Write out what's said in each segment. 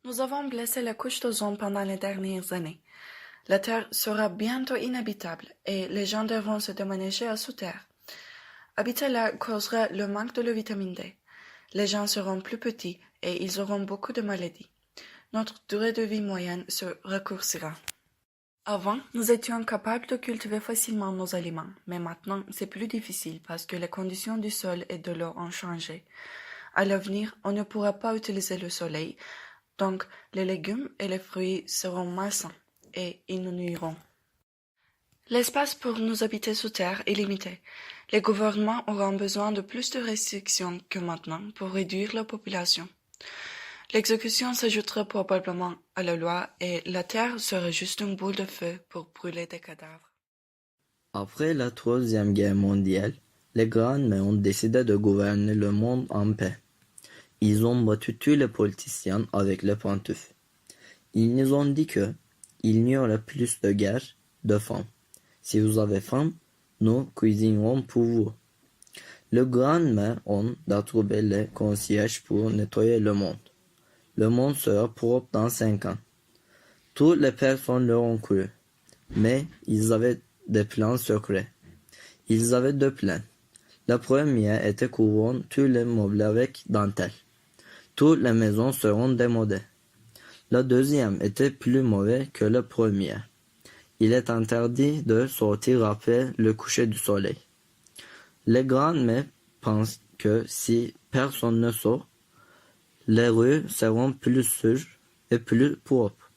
Nous avons blessé la couche d'ozone pendant les dernières années. La Terre sera bientôt inhabitable et les gens devront se déménager à sous terre. Habiter là causera le manque de la vitamine D. Les gens seront plus petits et ils auront beaucoup de maladies. Notre durée de vie moyenne se raccourcira. Avant, nous étions capables de cultiver facilement nos aliments, mais maintenant c'est plus difficile parce que les conditions du sol et de l'eau ont changé. À l'avenir, on ne pourra pas utiliser le soleil, donc les légumes et les fruits seront malsains et ils nous nuiront. L'espace pour nous habiter sous terre est limité. Les gouvernements auront besoin de plus de restrictions que maintenant pour réduire la population. L'exécution s'ajoutera probablement à la loi et la terre sera juste une boule de feu pour brûler des cadavres. Après la Troisième Guerre mondiale, les grands-mères ont décidé de gouverner le monde en paix. Ils ont battu tous les politiciens avec les pantoufles. Ils nous ont dit que il n'y aurait plus de guerre, de faim. Si vous avez faim, nous cuisinerons pour vous. Les grands-mères ont trouvé les concierges pour nettoyer le monde. Le monde sera propre dans 5 ans. Toutes les personnes leur ont cru, mais ils avaient des plans secrets. Ils avaient 2 plans. La première était couvrir tous les meubles avec dentelle. Toutes les maisons seront démodées. La deuxième était plus mauvaise que la première. Il est interdit de sortir après le coucher du soleil. Les grands-mères pensent que si personne ne sort, les rues seront plus sûres et plus propres.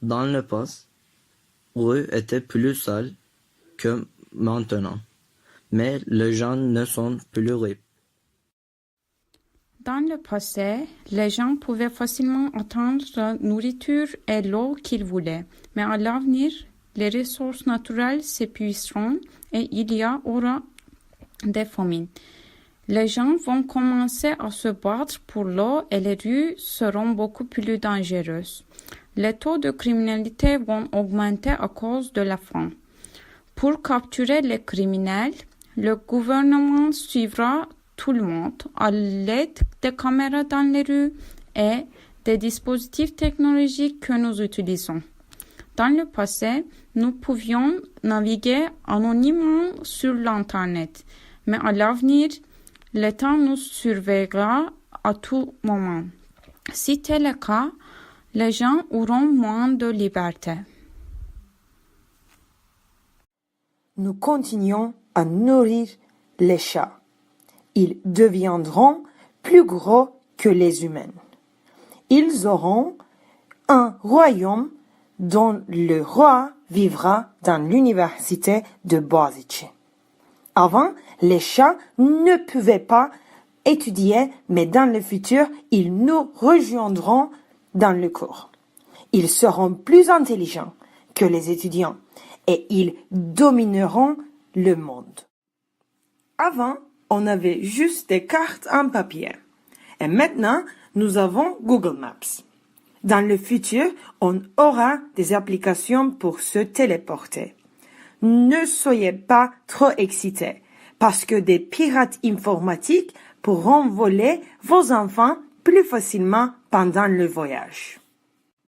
Dans le passé, les rues étaient plus sales que maintenant, mais les gens ne sont plus riches. Dans le passé, les gens pouvaient facilement atteindre la nourriture et l'eau qu'ils voulaient, mais à l'avenir, les ressources naturelles s'épuiseront et il y aura des famines. Les gens vont commencer à se battre pour l'eau et les rues seront beaucoup plus dangereuses. Les taux de criminalité vont augmenter à cause de la faim. Pour capturer les criminels, le gouvernement suivra tout le monde à l'aide des caméras dans les rues et des dispositifs technologiques que nous utilisons. Dans le passé, nous pouvions naviguer anonymement sur l'Internet, mais à l'avenir, l'État nous surveillera à tout moment. Si tel est le cas, les gens auront moins de liberté. Nous continuons à nourrir les chats. Ils deviendront plus gros que les humains. Ils auront un royaume dont le roi vivra dans l'université de Boğaziçi. Avant, les chats ne pouvaient pas étudier, mais dans le futur, ils nous rejoindront dans le cours. Ils seront plus intelligents que les étudiants et ils domineront le monde. Avant, on avait juste des cartes en papier. Et maintenant, nous avons Google Maps. Dans le futur, on aura des applications pour se téléporter. Ne soyez pas trop excités, parce que des pirates informatiques pourront voler vos enfants plus facilement pendant le voyage.